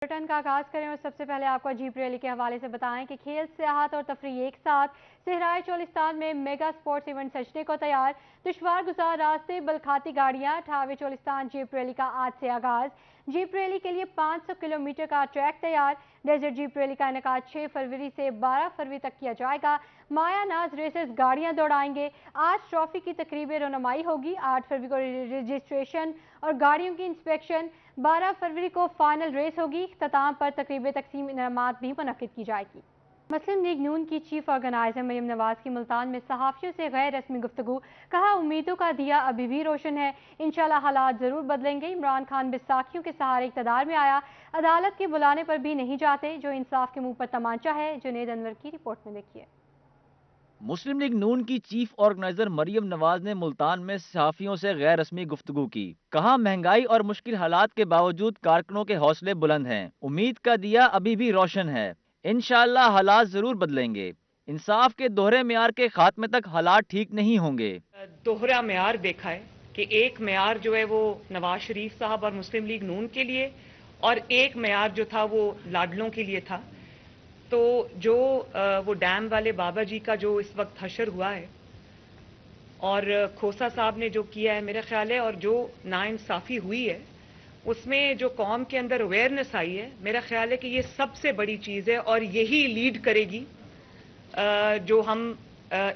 Bulletin का आगाज करें और सबसे पहले आपको जीप रैली के हवाले से बताएं कि खेल, सियाहत और तफरीह एक साथ सहराए चोलिस्तान में मेगा स्पोर्ट्स इवेंट सजने को तैयार। दुश्वार गुजार रास्ते, बलखाती गाड़ियां, ठावे चोलिस्तान जीप रैली का आज से आगाज। जीप रैली के लिए 500 किलोमीटर का ट्रैक तैयार। डेजर्ट जीप रैली का इनेकाद 6 फरवरी से 12 फरवरी तक किया जाएगा। माया नाज रेसर्स गाड़ियां दौड़ाएंगे। आज ट्रॉफी की तकरीब रौनमाई होगी। 8 फरवरी को रजिस्ट्रेशन और गाड़ियों की इंस्पेक्शन। 12 फरवरी को फाइनल रेस होगी। इख्तिताम पर तकरीब तकसीम इनामात भी मुनक्किद की जाएगी। मुस्लिम लीग नून की चीफ ऑर्गेनाइजर मरियम नवाज की मुल्तान में सहाफियों से गैर रस्मी गुफ्तगू। कहा, उम्मीदों का दिया अभी भी रोशन है, इंशाल्लाह हालात जरूर बदलेंगे। इमरान खान बैसाखियों के सहारे इक़्तिदार में आया, अदालत के बुलाने पर भी नहीं जाते, जो इंसाफ के मुंह पर तमांचा है। जुनेद अनवर की रिपोर्ट में देखिए। मुस्लिम लीग नून की चीफ ऑर्गेनाइजर मरियम नवाज ने मुल्तान में सहाफियों से गैर रस्मी गुफ्तगू की। कहा, महंगाई और मुश्किल हालात के बावजूद कारकुनों के हौसले बुलंद हैं, उम्मीद का दिया अभी भी रोशन है, इंशाअल्लाह हालात जरूर बदलेंगे। इंसाफ के दोहरे मेयार के खात्मे तक हालात ठीक नहीं होंगे। दोहरा मेयार देखा है कि एक मेयार जो है वो नवाज शरीफ साहब और मुस्लिम लीग नून के लिए, और एक मेयार जो था वो लाडलों के लिए था। तो जो वो डैम वाले बाबा जी का जो इस वक्त हशर हुआ है और खोसा साहब ने जो किया है, मेरा ख्याल है, और जो नाइंसाफी हुई है उसमें जो कौम के अंदर अवेयरनेस आई है, मेरा ख्याल है कि ये सबसे बड़ी चीज़ है और यही लीड करेगी जो हम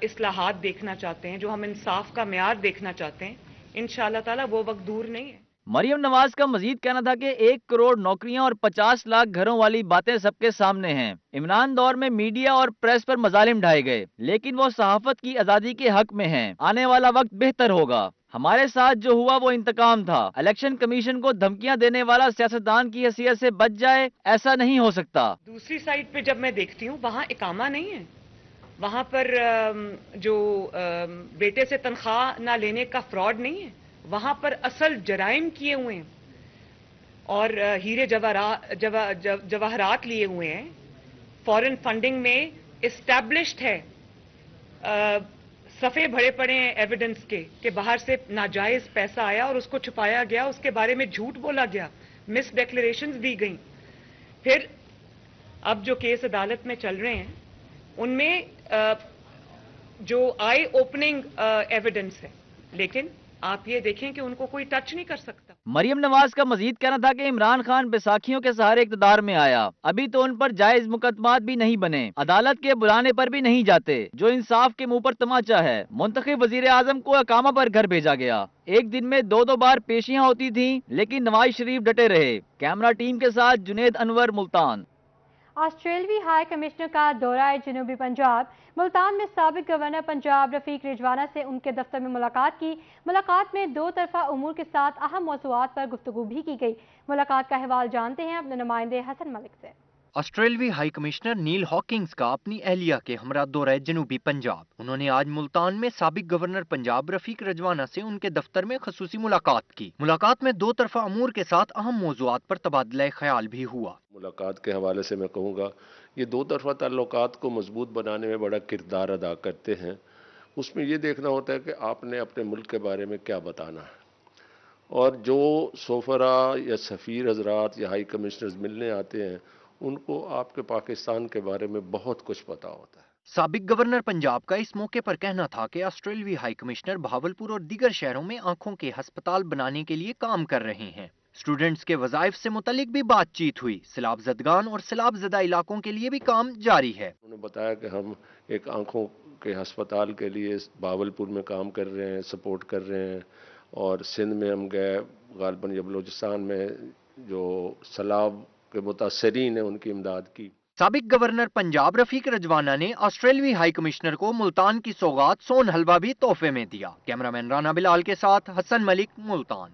इस्लाहात देखना चाहते हैं, जो हम इंसाफ का मेयार देखना चाहते हैं। इंशाअल्लाह ताला वो वक्त दूर नहीं है। मरियम नवाज का मजीद कहना था कि 1 करोड़ नौकरियां और 50 लाख घरों वाली बातें सबके सामने हैं। इमरान दौर में मीडिया और प्रेस पर मजालिम ढाए गए, लेकिन वो सहाफत की आजादी के हक में हैं। आने वाला वक्त बेहतर होगा। हमारे साथ जो हुआ वो इंतकाम था। इलेक्शन कमीशन को धमकियां देने वाला सियासतदान की हैसियत से बच जाए, ऐसा नहीं हो सकता। दूसरी साइड पे जब मैं देखती हूँ, वहां इकामा नहीं है, वहां पर जो बेटे से तनख्वाह ना लेने का फ्रॉड नहीं है, वहां पर असल जराइम किए हुए हैं और हीरे जवाहरात लिए हुए हैं। फॉरेन फंडिंग में इस्टेब्लिश्ड है, सफ़े भरे पड़े हैं एविडेंस के कि बाहर से नाजायज पैसा आया और उसको छुपाया गया, उसके बारे में झूठ बोला गया, मिस डिक्लेरेशंस दी गई। फिर अब जो केस अदालत में चल रहे हैं उनमें जो आई ओपनिंग एविडेंस है, लेकिन आप ये देखें कि उनको कोई टच नहीं कर सकता। मरियम नवाज का मजीद कहना था कि इमरान खान बैसाखियों के सहारे इक़्तिदार में आया, अभी तो उन पर जायज मुकदमात भी नहीं बने, अदालत के बुलाने पर भी नहीं जाते, जो इंसाफ के मुंह पर तमाचा है। मुंतखब वजीर आजम को अकामा पर घर भेजा गया। एक दिन में 2-2 बार पेशियां होती थी, लेकिन नवाज शरीफ डटे रहे। कैमरा टीम के साथ जुनेद अनवर, मुल्तान। ऑस्ट्रेलवी हाई कमिश्नर का दौरा है जनूबी पंजाब। मुल्तान में साबिक गवर्नर पंजाब रफीक रिजवाना से उनके दफ्तर में मुलाकात की। मुलाकात में दो तरफा उमूर के साथ अहम मौज़ूआत पर गुफ्तगू भी की गई। मुलाकात का अहवाल जानते हैं अपने नुमाइंदे हसन मलिक से। ऑस्ट्रेलवी हाई कमिश्नर नील हॉकिंग्स का अपनी अहलिया के हमरा दौरा है जनूबी पंजाब। उन्होंने आज मुल्तान में साबिक गवर्नर पंजाब रफीक रिजवाना से उनके दफ्तर में खसूसी मुलाकात की। मुलाकात में दो तरफा अमूर के साथ अहम मौज़ूआत पर तबादला ख्याल भी हुआ। मुलाकात के हवाले से मैं कहूँगा, ये दो तरफा ताल्लुकात को मजबूत बनाने में बड़ा किरदार अदा करते हैं। उसमें ये देखना होता है कि आपने अपने मुल्क के बारे में क्या बताना है, और जो सोफरा या सफ़ीर हजरात या हाई कमिश्नर्स मिलने आते हैं उनको आपके पाकिस्तान के बारे में बहुत कुछ पता होता है। साबिक गवर्नर पंजाब का इस मौके पर कहना था कि ऑस्ट्रेलवी हाई कमिश्नर बहावलपुर और दीगर शहरों में आंखों के अस्पताल बनाने के लिए काम कर रहे हैं। स्टूडेंट्स के वज़ाइफ से मुतालिक भी बातचीत हुई। सैलाब ज़दगान और सैलाब ज़दा इलाकों के लिए भी काम जारी है। उन्होंने बताया कि हम एक आंखों के अस्पताल के लिए बहावलपुर में काम कर रहे हैं, सपोर्ट कर रहे हैं, और सिंध में हम गए, गालबन या बलूचिस्तान में जो सैलाब के मुतासरीन है उनकी इमदाद की। साबिक गवर्नर पंजाब रफीक रिजवाना ने ऑस्ट्रेलवी हाई कमिश्नर को मुल्तान की सौगात सोन हलवा भी तोहफे में दिया। कैमरामैन राना बिलाल के साथ हसन मलिक, मुल्तान।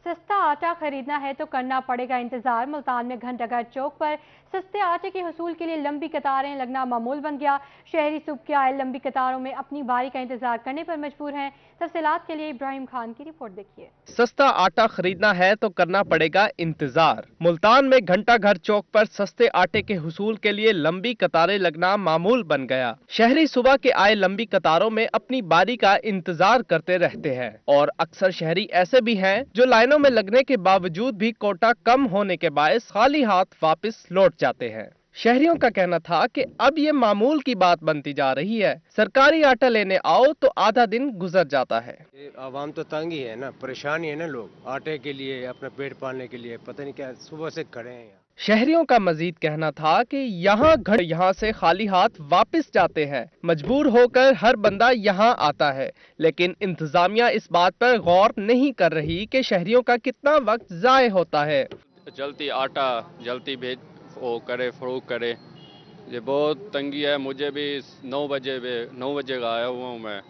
सस्ता आटा खरीदना है तो करना पड़ेगा इंतजार। मुल्तान में घंटाघर चौक पर सस्ते आटे के हुसूल के लिए लंबी कतारें लगना मामूल बन गया। शहरी सुबह के आए लंबी कतारों में अपनी बारी का इंतजार करने पर मजबूर हैं। तफसीलात के लिए इब्राहिम खान की रिपोर्ट देखिए। सस्ता आटा खरीदना है तो करना पड़ेगा इंतजार। मुल्तान में घंटाघर चौक पर सस्ते आटे के हुसूल के लिए लंबी कतारें लगना मामूल बन गया। शहरी सुबह के आए लंबी कतारों में अपनी बारी का इंतजार करते रहते हैं, और अक्सर शहरी ऐसे भी हैं जो लाइनों मेलों में लगने के बावजूद भी कोटा कम होने के बायस खाली हाथ वापस लौट जाते हैं। शहरियों का कहना था कि अब ये मामूल की बात बनती जा रही है, सरकारी आटा लेने आओ तो आधा दिन गुजर जाता है। आवाम तो तंग ही है ना, परेशान ही है ना लोग, आटे के लिए, अपने पेट पालने के लिए, पता नहीं क्या सुबह से खड़े हैं यहाँ। शहरियों का मजीद कहना था कि यहाँ से खाली हाथ वापस जाते हैं, मजबूर होकर हर बंदा यहाँ आता है, लेकिन इंतजामिया इस बात पर गौर नहीं कर रही कि शहरियों का कितना वक्त जाए होता है। जल्दी आटा जल्दी भेज वो करे, फरोख्त करे, ये बहुत तंगी है। मुझे भी 9 बजे का आया हुआ हूँ मैं,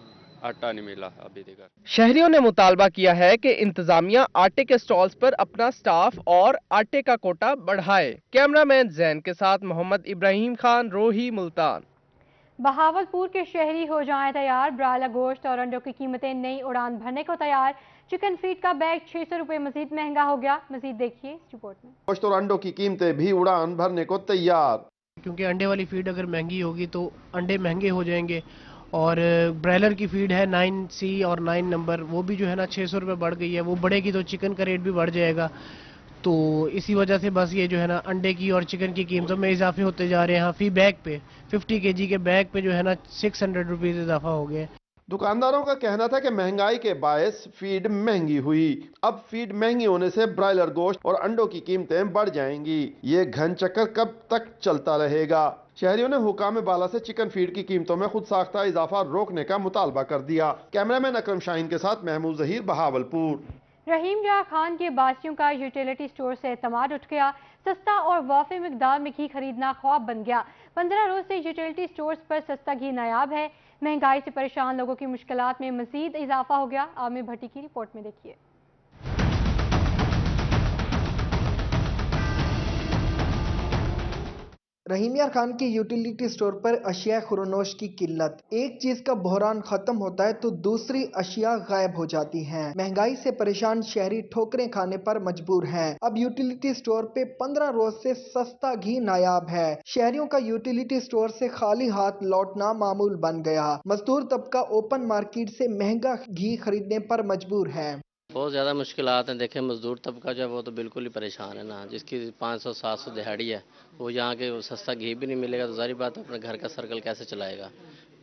आटा नहीं मिला अभी तक। शहरियों ने मुतालबा किया है कि इंतजामिया आटे के स्टॉल्स पर अपना स्टाफ और आटे का कोटा बढ़ाए। कैमरामैन जैन के साथ मोहम्मद इब्राहिम खान, रोही, मुल्तान। बहावलपुर के शहरी हो जाएं तैयार, ब्रायलर गोश्त और अंडों की कीमतें नई उड़ान भरने को तैयार। चिकन फीड का बैग 600 रुपए मजीद महंगा हो गया। मजीद देखिए इस रिपोर्ट में। गोश्त और अंडों की कीमतें भी उड़ान भरने को तैयार, क्योंकि अंडे वाली फीड अगर महंगी होगी तो अंडे महंगे हो जाएंगे, और ब्रायलर की फीड है 9C और 9 नंबर, वो भी जो है ना 600 रुपये बढ़ गई है। वो बढ़ेगी तो चिकन का रेट भी बढ़ जाएगा, तो इसी वजह से बस ये जो है ना अंडे की और चिकन की कीमतों में इजाफे होते जा रहे हैं। फी बैग पे 50 kg के बैग पे जो है ना 600 रुपीज़ इजाफा हो गया। दुकानदारों का कहना था कि महंगाई के बायस फीड महंगी हुई। अब फीड महंगी होने से ब्रायलर गोश्त और अंडों की कीमतें बढ़ जाएंगी। ये घन चक्कर कब तक चलता रहेगा? शहरियों ने हुकाम बाला से चिकन फीड की कीमतों में खुद साख्ता इजाफा रोकने का मुतालबा कर दिया। कैमरामैन अकरम शाहीन के साथ महमूद जहीर, बहावलपुर। रहीम जहाँ खान के बासियों का यूटिलिटी स्टोर से एतमाद उठ गया। सस्ता और वाफ़ी मिकदार में घी खरीदना ख्वाब बन गया। 15 रोज से यूटिलिटी स्टोर्स पर सस्ता घी नायाब है। महंगाई से परेशान लोगों की मुश्किलात में मजीद इजाफा हो गया। आमिर भट्टी की रिपोर्ट में देखिए। रहीम यार खान के यूटिलिटी स्टोर पर अशिया खुरनोश की किल्लत। एक चीज का बहरान खत्म होता है तो दूसरी अशिया गायब हो जाती हैं। महंगाई से परेशान शहरी ठोकरें खाने पर मजबूर हैं। अब यूटिलिटी स्टोर पे 15 रोज से सस्ता घी नायाब है। शहरियों का यूटिलिटी स्टोर से खाली हाथ लौटना मामूल बन गया। मजदूर तबका ओपन मार्केट से महंगा घी खरीदने पर मजबूर है। बहुत ज़्यादा मुश्किलात हैं। देखें, मजदूर तबका जो है वो तो बिल्कुल ही परेशान है ना, जिसकी 500-700 दिहाड़ी है, वो यहाँ के सस्ता घी भी नहीं मिलेगा तो ज़ाहिर बात है अपने घर का सर्कल कैसे चलाएगा।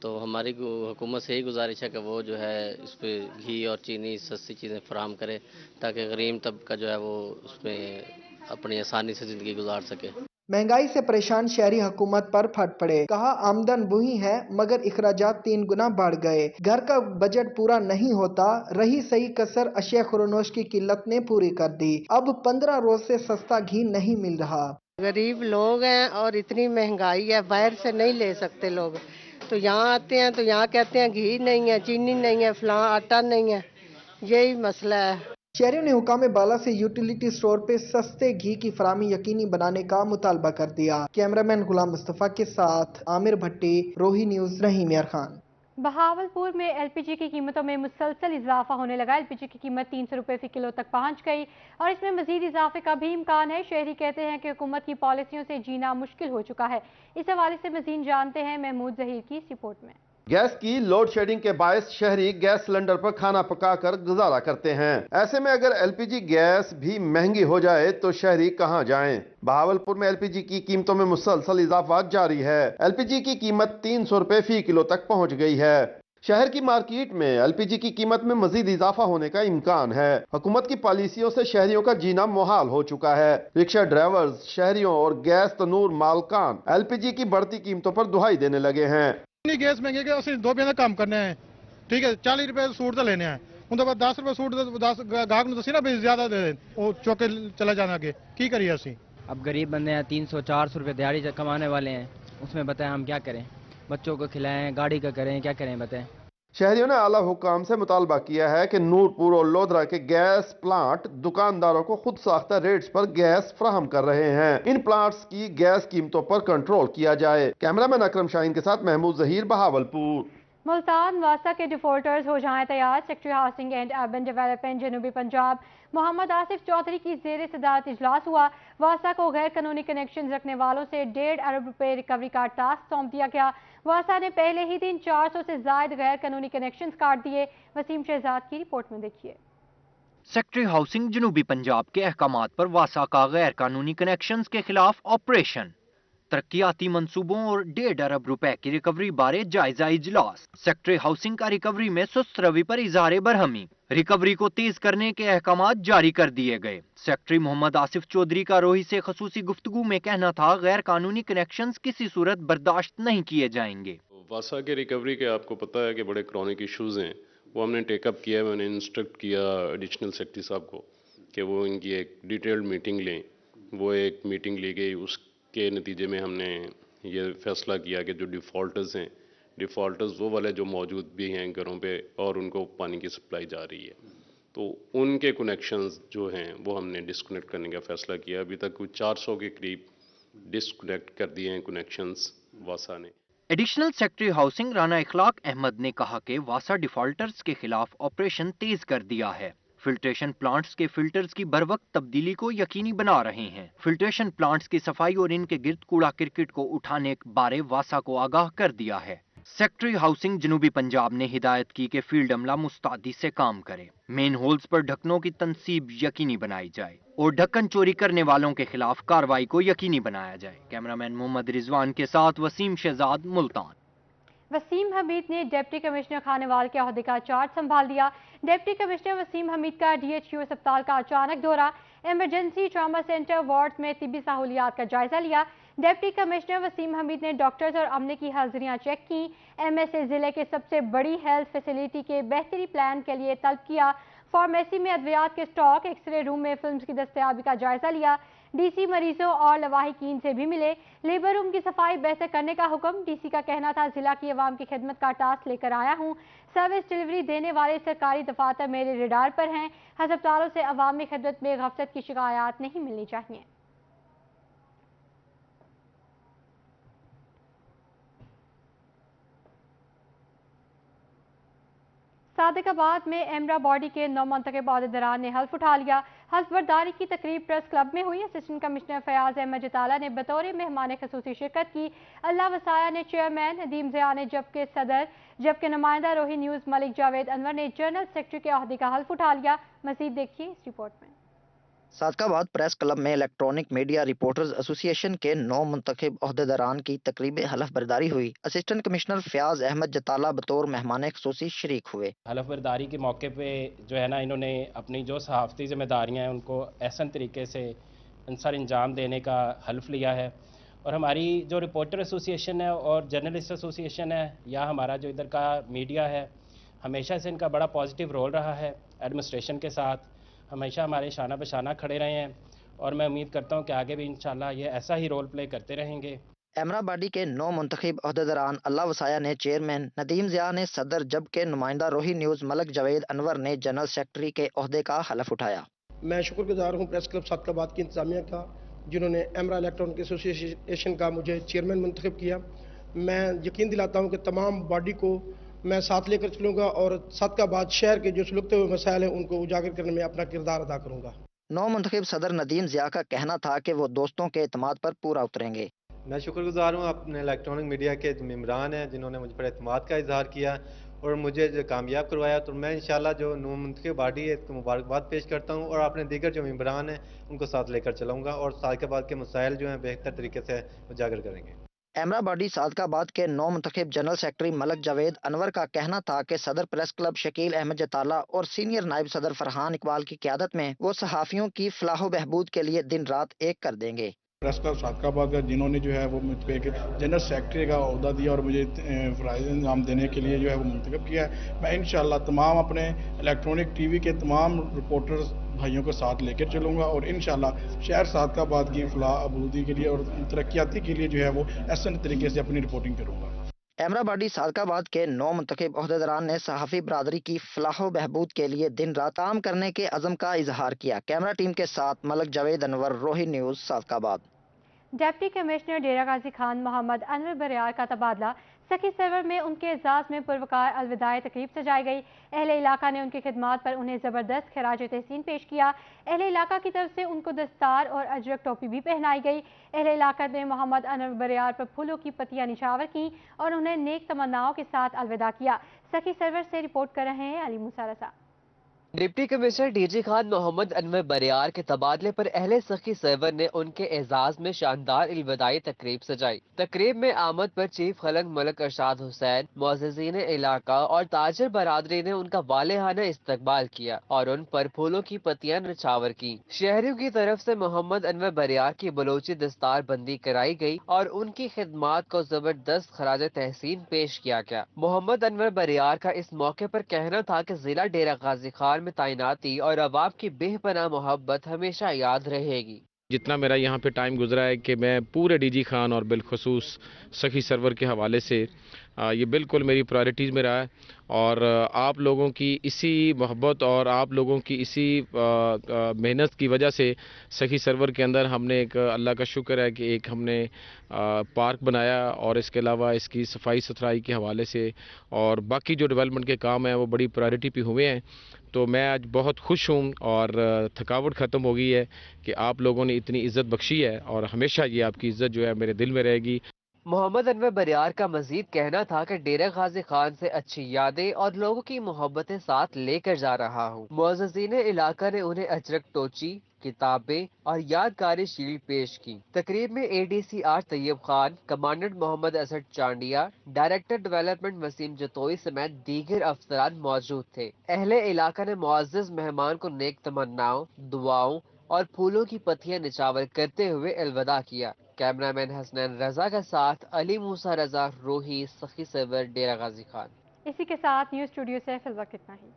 तो हमारी हुकूमत से यही गुजारिश है कि वो जो है इस पर घी और चीनी सस्ती चीज़ें फराहम करे ताकि गरीब तबका जो है वो उसमें अपनी आसानी से ज़िंदगी गुजार सके। महंगाई से परेशान शहरी हुकूमत पर फट पड़े। कहा आमदन वही है मगर इखराजात 3 गुना बढ़ गए। घर का बजट पूरा नहीं होता। रही सही कसर अशिया खुरनोश की किल्लत ने पूरी कर दी। अब 15 रोज से सस्ता घी नहीं मिल रहा। गरीब लोग हैं और इतनी महंगाई है, बाहर से नहीं ले सकते लोग, तो यहाँ आते हैं तो यहाँ कहते हैं घी नहीं है, चीनी नहीं है, फलां आटा नहीं है। यही मसला है। शहरियों ने हुकाम बाला से यूटिलिटी स्टोर पे सस्ते घी की फराहमी यकीनी बनाने का मुतालबा कर दिया। कैमरामैन गुलाम मुस्तफा के साथ आमिर भट्टी, रोही न्यूज, रहीम यार खान। बहावलपुर में एलपीजी की कीमतों में मुसलसल इजाफा होने लगा। एलपीजी की कीमत 300 रुपए फी किलो तक पहुंच गई और इसमें मजीद इजाफे का भी इम्कान है। शहरी कहते हैं कि हुकूमत की पॉलिसियों से जीना मुश्किल हो चुका है। इस हवाले से मजीद जानते हैं महमूद जहीर की इस रिपोर्ट में। गैस की लोड शेडिंग के बायस शहरी गैस सिलेंडर पर खाना पकाकर गुजारा करते हैं। ऐसे में अगर एलपीजी गैस भी महंगी हो जाए तो शहरी कहां जाएं? बहावलपुर में एलपीजी की कीमतों में मुसलसल इजाफा जारी है। एलपीजी की कीमत 300 रुपए फी किलो तक पहुंच गई है। शहर की मार्केट में एलपीजी की कीमत में मजीद इजाफा होने का इम्कान है। हुकूमत की पॉलिसियों से शहरियों का जीना मुहाल हो चुका है। रिक्शा ड्राइवर्स, शहरियों और गैस तनूर मालकान एलपीजी की बढ़ती कीमतों पर दुहाई देने लगे हैं। गैस महंगे असं 2 रुपये का काम करने हैं, ठीक है, 40 रुपए सूट तो लेने हैं, उनके बाद 10 रुपए सूट गाहक ने दसी ना भी ज्यादा दे वो चौके चले जाना आगे की करिए असी। अब गरीब बंदे हैं, 300-400 रुपए दिहाड़ी कमाने वाले हैं, उसमें बताएं हम क्या करें? बच्चों को खिलाएं, गाड़ी का करें, क्या करें बताएं? शहरियों ने आला हुकाम से मुतालबा किया है कि नूरपुर और लोधरा के गैस प्लांट दुकानदारों को खुद साख्ता रेट्स पर गैस फराहम कर रहे हैं। इन प्लांट्स की गैस कीमतों पर कंट्रोल किया जाए। कैमरामैन अकरम शाहीन के साथ महमूद जहीर, बहावलपुर। मुल्तान वासा के डिफॉल्टर्स हो जाएं तैयार। Secretary housing and urban development जनूबी पंजाब मोहम्मद आसिफ चौधरी की जेर सदारत इजलास हुआ। वासा को गैर कानूनी कनेक्शन रखने वालों से 1.5 अरब रुपए रिकवरी का टास्क सौंप दिया गया। वासा ने पहले ही दिन 400 से ज्यादा गैर कानूनी कनेक्शन काट दिए। वसीम शहजाद की रिपोर्ट में देखिए। सेक्रेटरी हाउसिंग जनूबी पंजाब के अहकामात पर वासा का गैर कानूनी कनेक्शंस के खिलाफ ऑपरेशन, तरक्याती मंसूबों और 1.5 अरब रुपए की रिकवरी बारे जायजा इजलास। सेक्रेटरी हाउसिंग का रिकवरी में सुस्त रवि पर इजहार बरहमी, रिकवरी को तेज करने के अहकामात जारी कर दिए गए। सेक्रेटरी मोहम्मद आसिफ चौधरी का रोही से खसूसी गुफ्तगू में कहना था, गैर कानूनी कनेक्शंस किसी सूरत बर्दाश्त नहीं किए जाएंगे। वासा के रिकवरी के आपको पता है कि बड़े क्रॉनिक इश्यूज हैं, वो हमने टेकअप किया है। मैंने इंस्ट्रक्ट किया एडिशनल सेक्रेटरी साहब को कि वो इनकी एक डिटेल्ड मीटिंग लें। वो एक मीटिंग ली गई, उसके नतीजे में हमने ये फैसला किया कि जो डिफ़ॉल्टर्स वो वाले जो मौजूद भी हैं घरों पे और उनको पानी की सप्लाई जा रही है, तो उनके कनेक्शंस जो हैं वो हमने डिस्कनेक्ट करने का फैसला किया। अभी तक कुछ 400 के करीब डिस्कनेक्ट कर दिए हैं कनेक्शंस वासा ने। एडिशनल सेक्रेटरी हाउसिंग राना इखलाक अहमद ने कहा कि वासा डिफॉल्टर्स के खिलाफ ऑपरेशन तेज कर दिया है। फिल्ट्रेशन प्लांट्स के फिल्टर्स की बरवक्त तब्दीली को यकीनी बना रहे हैं। फिल्ट्रेशन प्लांट्स की सफाई और इनके गिर्द कूड़ा क्रिकेट को उठाने बारे वासा को आगाह कर दिया है। सेक्रेटरी हाउसिंग जनूबी पंजाब ने हिदायत की कि फील्ड अमला मुस्तैदी से काम करे, मेन होल्स पर ढक्कनों की तनसीब यकीनी बनाई जाए और ढक्कन चोरी करने वालों के खिलाफ कार्रवाई को यकीनी बनाया जाए। कैमरामैन मोहम्मद रिजवान के साथ वसीम शहजाद, मुल्तान। वसीम हमीद ने डिप्टी कमिश्नर खानेवाल के ओहदे का चार्ज संभाल लिया। डिप्टी कमिश्नर वसीम हमीद का DHQ अस्पताल का अचानक दौरा, इमरजेंसी ट्रामा सेंटर वार्ड में तिब्बी सहूलियात का जायजा लिया। डिप्टी कमिश्नर वसीम हमीद ने डॉक्टर्स और अमले की हाजिरियां चेक की। MSA जिले के सबसे बड़ी हेल्थ फैसिलिटी के बेहतरी प्लान के लिए तलब किया। फार्मेसी में अद्वियात के स्टॉक, एक्सरे रूम में फिल्म्स की दस्तयाबी का जायजा लिया। DC मरीजों और लवाहिकीन से भी मिले। लेबर रूम की सफाई बेहतर करने का हुक्म। DC का कहना था, जिला की आवाम की खिदमत का टास्क लेकर आया हूँ। सर्विस डिलीवरी देने वाले सरकारी दफातर मेरे रडार पर हैं। हस्पतालों से अवामी खिदमत में गफलत की शिकायत नहीं मिलनी चाहिए। सादिकाबाद में एमरा बॉडी के नौमंतखब अहदेदारान ने हल्फ उठा लिया। हल्फ बर्दारी की तकरीब प्रेस क्लब में हुई। असिस्टेंट कमिश्नर फयाज अहमद जताला ने बतौर मेहमान खसूसी शिरकत की। अल्लाह वसाया ने चेयरमैन, नदीम ज़िया ने जबकि सदर, जबकि नुमाइंदा रोही न्यूज़ मलिक जावेद अनवर ने जनरल सेक्रेटरी के ओहदे का हल्फ उठा लिया। मजीद देखिए इस रिपोर्ट में। सादिकाबाद प्रेस क्लब में इलेक्ट्रॉनिक मीडिया रिपोर्टर्स एसोसिएशन के 9 मुंतखब ओहदेदारान की तकरीब हलफ बर्दारी हुई। असिस्टेंट कमिश्नर फयाज अहमद जताला बतौर मेहमान खसूसी शरीक हुए। हलफ बर्दारी के मौके पे जो है ना, इन्होंने अपनी जो सहाफ़ती जिम्मेदारियाँ हैं उनको एहसन तरीके से अंसर अंजाम देने का हल्फ लिया है। और हमारी जो रिपोर्टर एसोसिएशन है और जर्नलिस्ट एसोसिएशन है, या हमारा जो इधर का मीडिया है, हमेशा से इनका बड़ा पॉजिटिव रोल रहा है। एडमिनिस्ट्रेशन के साथ हमेशा हमारे शाना बशाना खड़े रहे हैं और मैं उम्मीद करता हूं कि आगे भी इंशाल्लाह ये ऐसा ही रोल प्ले करते रहेंगे। एमरा बॉडी के 9 मुंतखब ओहदेदारान अल्लाह वसाया ने चेयरमैन, नदीम ज़िया ने सदर, जबकि नुमाइंदा रोही न्यूज़ मलिक जावेद अनवर ने जनरल सेक्रेटरी के ओहदे का हलफ उठाया। मैं शुक्रगुजार हूँ प्रेस क्लब सादिकाबाद की इंतजामिया का, जिन्होंने एमरा इलेक्ट्रॉनिक एसोसिएशन का मुझे चेयरमैन मुंतखब किया। मैं यकीन दिलाता हूँ कि तमाम बॉडी को मैं साथ लेकर चलूंगा और सादिकाबाद शहर के जो सुलगते हुए मसाइल हैं उनको उजागर करने में अपना किरदार अदा करूंगा। 9 मुंतखब सदर नदीम ज़िया का कहना था कि वो दोस्तों के एतमाद पर पूरा उतरेंगे। मैं शुक्रगुजार हूँ अपने इलेक्ट्रॉनिक मीडिया के मेम्बरान हैं जिन्होंने मुझ पर एतमाद का इजहार किया और मुझे जो कामयाब करवाया। तो मैं इंशाल्लाह जो 9 मुंतखब बॉडी है इसको मुबारकबाद पेश करता हूँ और अपने दीगर जो मेम्बरान हैं उनको साथ लेकर चलाऊँगा और सादिकाबाद के मसाइल जो हैं बेहतर तरीके से उजागर करेंगे। एमरा बॉडी सादिकाबाद के 9 मुंतखब जनरल सेक्रेटरी मलिक जावेद अनवर का कहना था कि सदर प्रेस क्लब शकील अहमद जताला और सीनियर नायब सदर फरहान इकबाल की क़यादत में वो सहाफ़ियों की फलाह बहबूद के लिए दिन रात एक कर देंगे। प्रेस क्लब सादिकाबाद का जिन्होंने जो है वो मुझको एक जनरल सेक्रेटरी का ओहदा दिया और मुझे फ़राइज़ अंजाम देने के लिए जो है वो मुंतखब किया है। मैं इंशाअल्लाह तमाम अपने इलेक्ट्रॉनिक TV के तमाम रिपोर्टर्स भाइयों को साथ लेकर चलूँगा और इंशाअल्लाह शहर सादिकाबाद की फलाह बहबूदी के लिए और तरक्याती के लिए जो है वो ऐसे तरीके से अपनी रिपोर्टिंग करूँगा। एमरा बॉडी सादिकाबाद के 9 मुंतखब ओहदेदारान ने सहाफ़ी बरादरी की फलाह बहबूद के लिए दिन रात काम करने के अज़म का इजहार किया। कैमरा टीम के साथ मलिक जावेद अनवर, रोही न्यूज़, सादिकाबाद। डिप्टी कमिश्नर डेरा गाजी खान मोहम्मद अनवर बरियार का तबादला सखी सरवर में उनके एजाज में पुरवकार अलविदाई तकरीब सजाई गई। अहले इलाका ने उनकी खिदमात पर उन्हें ज़बरदस्त खराज तहसीन पेश किया। अहले इलाका की तरफ से उनको दस्तार और अजरक टोपी भी पहनाई गई। अहले इलाका ने मोहम्मद अनवर बरियार पर फूलों की पत्तियां निछावर की और उन्हें नेक तमन्नाओं के साथ अलविदा किया। सखी सरवर से रिपोर्ट कर रहे हैं Ali Musa Rasa. Deputy commissioner D G Khan Muhammad Anwar Baryar کے تبادلے پر اہل سخی سرور نے ان کے اعزاز میں شاندار الوداعی تقریب سجائی۔ تقریب میں آمد پر چیف خلق ملک ارشاد حسین، معززین علاقہ اور تاجر برادری نے ان کا والہانہ استقبال کیا اور ان پر پھولوں کی پتیاں نچھاور کی۔ شہریوں کی طرف سے محمد انور بریار کی بلوچی دستار بندی کرائی گئی اور ان کی خدمات کو زبردست خراج تحسین پیش کیا گیا۔ محمد انور بریار کا اس موقع پر کہنا تھا کہ ضلع ڈیرہ غازی خان میں تعیناتی اور عوام کی بے پناہ محبت ہمیشہ یاد رہے گی۔ جتنا میرا یہاں پہ ٹائم گزرا ہے کہ میں پورے ڈی جی خان اور بالخصوص سخی سرور کے حوالے سے یہ بالکل میری پرائرٹیز میں رہا ہے، اور آپ لوگوں کی اسی محبت اور آپ لوگوں کی اسی محنت کی وجہ سے سخی سرور کے اندر ہم نے ایک اللہ کا شکر ہے کہ ایک ہم نے پارک بنایا، اور اس کے علاوہ اس کی صفائی ستھرائی کے حوالے سے اور باقی جو ڈیولپمنٹ کے کام ہیں وہ بڑی پرائرٹی پہ ہوئے ہیں۔ تو میں آج بہت خوش ہوں اور تھکاوٹ ختم ہو گئی ہے کہ آپ لوگوں نے اتنی عزت بخشی ہے، اور ہمیشہ یہ آپ کی عزت جو ہے میرے دل میں رہے گی۔ محمد انور بریار کا مزید کہنا تھا کہ ڈیرہ غازی خان سے اچھی یادیں اور لوگوں کی محبتیں ساتھ لے کر جا رہا ہوں۔ معززین علاقہ نے انہیں اجرک ٹوچی، کتابیں اور یادگاری شیلڈ پیش کی۔ تقریب میں اے ڈی سی آر طیب خان، کمانڈنٹ محمد اسد چانڈیا، ڈائریکٹر ڈیولپمنٹ وسیم جتوئی سمیت دیگر افسران موجود تھے۔ اہل علاقہ نے معزز مہمان کو نیک تمناؤں، دعاؤں اور پھولوں کی پتیاں نچھاور کرتے ہوئے الوداع کیا۔ کیمرہ مین حسنین رضا کے ساتھ علی موسیٰ رضا، روحی، سخی سرور، ڈیرہ غازی خان۔ اسی کے ساتھ نیوز اسٹوڈیو سے فی الوقت اتنا ہی۔